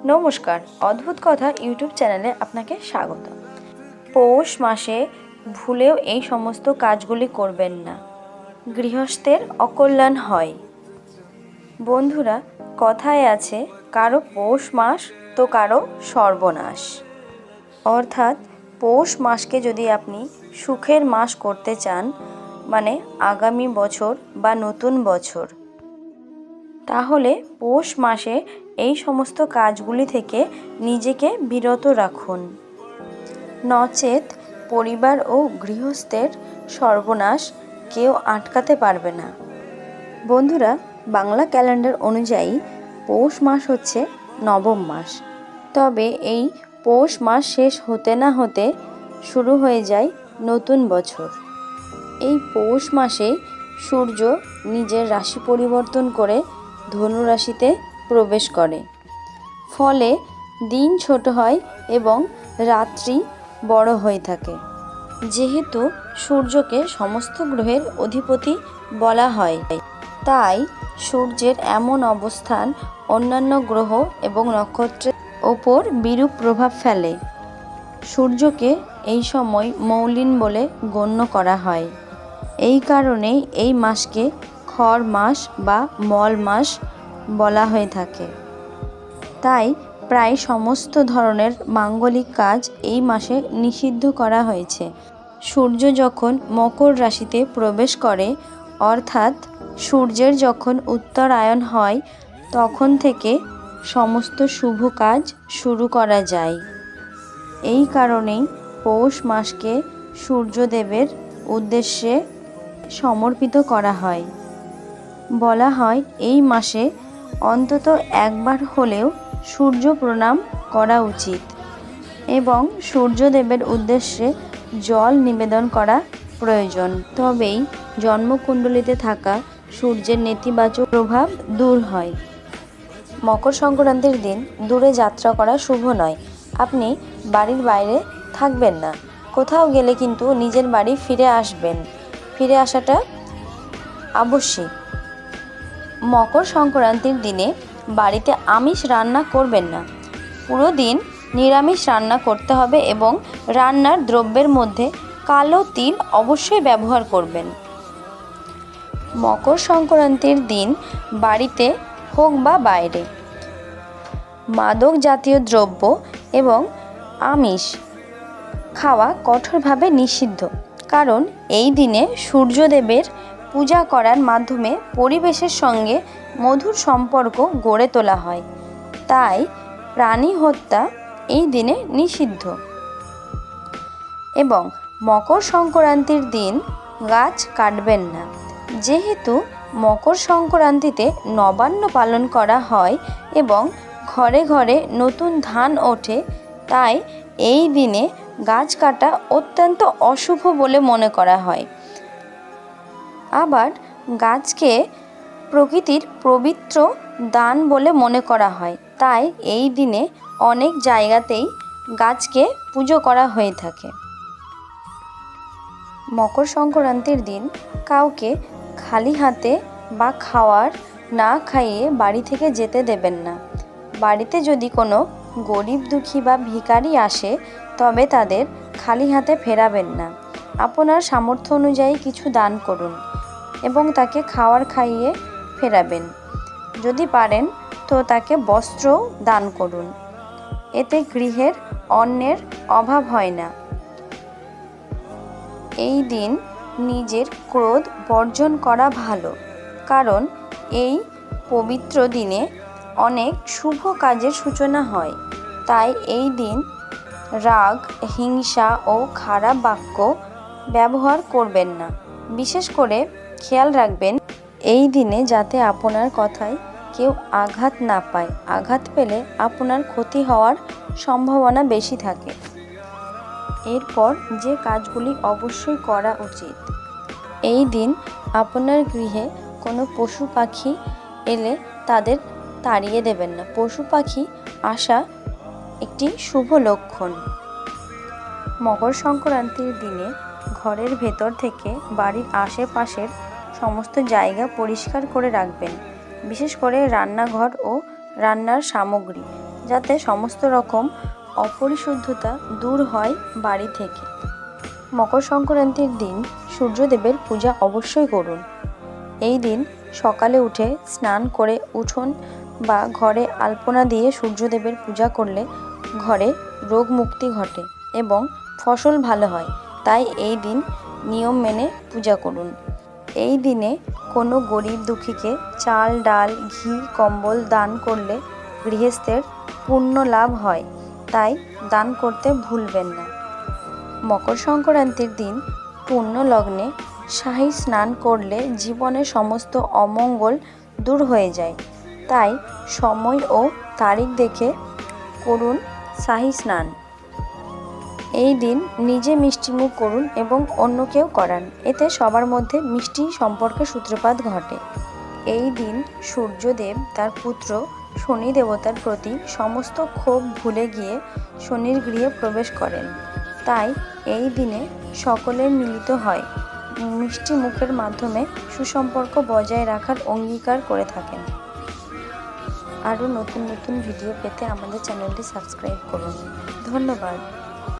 নমস্কার, অদ্ভুত কথা ইউটিউব চ্যানেলে আপনাকে স্বাগত। পৌষ মাসে ভুলেও এই সমস্ত কাজগুলি করবেন না, গৃহস্থের অকল্যাণ হয়। বন্ধুরা, কথায় আছে, কারো পৌষ মাস তো কারো সর্বনাশ। অর্থাৎ পৌষ মাসকে যদি আপনি সুখের মাস করতে চান, মানে আগামী বছর বা নতুন বছর, তাহলে পৌষ মাসে এই সমস্ত কাজগুলি থেকে নিজেকে বিরত রাখুন, নচেৎ পরিবার ও গৃহস্থের সর্বনাশ কেউ আটকাতে পারবে না। বন্ধুরা, বাংলা ক্যালেন্ডার অনুযায়ী পৌষ মাস হচ্ছে নবম মাস। তবে এই পৌষ মাস শেষ হতে না হতে শুরু হয়ে যায় নতুন বছর। এই পৌষ মাসে সূর্য নিজের রাশি পরিবর্তন করে ধনু রাশিতে প্রবেশ করে, ফলে দিন ছোট হয় এবং রাত্রি বড় হয়ে থাকে। যেহেতু সূর্যকে সমস্ত গ্রহের অধিপতি বলা হয়, তাই সূর্যের এমন অবস্থান অন্যান্য গ্রহ এবং নক্ষত্রের ওপর বিরূপ প্রভাব ফেলে। সূর্যকে এই সময় মৌলিন বলে গণ্য করা হয়। এই কারণেই এই মাসকে খর মাস বা মল মাস বলা হয়ে থাকে। তাই প্রায় সমস্ত ধরনের মাঙ্গলিক কাজ এই মাসে নিষিদ্ধ করা হয়েছে। সূর্য যখন মকর রাশিতে প্রবেশ করে, অর্থাৎ সূর্যের যখন উত্তরায়ণ হয়, তখন থেকে সমস্ত শুভ কাজ শুরু করা যায়। এই কারণেই পৌষ মাসকে সূর্যদেবের উদ্দেশ্যে সমর্পিত করা হয়। বলা হয় এই মাসে অন্তত একবার হলেও সূর্য প্রণাম করা উচিত এবং সূর্যদেবের উদ্দেশ্যে জল নিবেদন করা প্রয়োজন। তবেই জন্মকুণ্ডলিতে থাকা সূর্যের নেতিবাচক প্রভাব দূর হয়। মকর সংক্রান্তির দিন দূরে যাত্রা করা শুভ নয়। আপনি বাড়ির বাইরে থাকবেন না, কোথাও গেলে কিন্তু নিজের বাড়ি ফিরে আসবেন। ফিরে আসাটা আবশ্যিক। মকর সংক্রান্তির দিনে বাড়িতে আমিষ রান্না করবেন না। পুরো দিন নিরামিষ রান্না করতে হবে এবং রান্নার দ্রব্যের মধ্যে কালো তিল অবশ্যই ব্যবহার করবেন। মকর সংক্রান্তির দিন বাড়িতে হোক বা বাইরে মাদক জাতীয় দ্রব্য এবং আমিষ খাওয়া কঠোরভাবে নিষিদ্ধ। কারণ এই দিনে সূর্যদেবের পূজা করার মাধ্যমে পরিবেশের সঙ্গে মধুর সম্পর্ক গড়ে তোলা হয়। তাই প্রাণী হত্যা এই দিনে নিষিদ্ধ। এবং মকর সংক্রান্তির দিন গাছ কাটবেন না। যেহেতু মকর সংক্রান্তিতে নবান্ন পালন করা হয় এবং ঘরে ঘরে নতুন ধান ওঠে, তাই এই দিনে গাছ কাটা অত্যন্ত অশুভ বলে মনে করা হয়। আবার গাছকে প্রকৃতির পবিত্র দান বলে মনে করা হয়। তাই এই দিনে অনেক জায়গাতেই গাছকে পুজো করা হয়ে থাকে। মকর সংক্রান্তির দিন কাউকে খালি হাতে বা খাওয়ার না খাইয়ে বাড়ি থেকে যেতে দেবেন না। বাড়িতে যদি কোনো গরিব দুঃখী বা ভিখারি আসে, তবে তাদের খালি হাতে ফেরাবেন না। আপনার সামর্থ্য অনুযায়ী কিছু দান করুন এবং তাকে খাওয়ার খাইয়ে ফেরাবেন। যদি পারেন তো তাকে বস্ত্র দান করুন। এতে গৃহের অন্নের অভাব হয় না। এই দিন নিজের ক্রোধ বর্জন করা ভালো, কারণ এই পবিত্র দিনে অনেক শুভ কাজের সূচনা হয়। তাই এই দিন রাগ, হিংসা ও খারাপ বাক্য ব্যবহার করবেন না। বিশেষ করে খেয়াল রাখবেন এই দিনে যাতে আপনার কথায় কেউ আঘাত না পায়। আঘাত পেলে আপনার ক্ষতি হওয়ার সম্ভাবনা বেশি থাকে। এরপর যে কাজগুলি অবশ্যই করা উচিত, এই দিন আপনার গৃহে কোনো পশু পাখি এলে তাদের তাড়িয়ে দেবেন না। পশু পাখি আসা একটি শুভ লক্ষণ। মকর সংক্রান্তির দিনে ঘরের ভেতর থেকে বাড়ির আশেপাশের সমস্ত জায়গা পরিষ্কার করে রাখবেন। বিশেষ করে রান্নাঘর ও রান্নার সামগ্রী যাতে সমস্ত রকম অপরিশুদ্ধতা দূর হয় বাড়ি থেকে। মকর সংক্রান্তির দিন সূর্যদেবের পূজা অবশ্যই করুন। এই দিন সকালে উঠে স্নান করে উঠোন বা ঘরে আলপনা দিয়ে সূর্যদেবের পূজা করলে ঘরে রোগ মুক্তি ঘটে এবং ফসল ভালো হয়। তাই এই দিন নিয়ম মেনে পূজা করুন। এই দিনে কোনো গরিব দুঃখীকে চাল, ডাল, ঘি, কম্বল দান করলে গৃহস্থের পুণ্য লাভ হয়, তাই দান করতে ভুলবেন না। মকর সংক্রান্তির দিন পূর্ণ লগ্নে শাহী স্নান করলে জীবনের সমস্ত অমঙ্গল দূর হয়ে যায়। তাই সময় ও তারিখ দেখে করুন শাহী স্নান। এই দিন নিজে মিষ্টিমুখ করুন এবং অন্যকেও করান, এতে সবার মধ্যে মিষ্টি সম্পর্কের সূত্রপাত ঘটে। এই দিন সূর্যদেব তার পুত্র শনি দেবতার প্রতি সমস্ত ক্ষোভ ভুলে গিয়ে শনির গৃহে প্রবেশ করেন। তাই এই দিনে সকলের মিলিত হয় মিষ্টি মুখের মাধ্যমে সুসম্পর্ক বজায় রাখার অঙ্গীকার করে থাকেন। আরও নতুন নতুন ভিডিও পেতে আমাদের চ্যানেলটি সাবস্ক্রাইব করুন। ধন্যবাদ।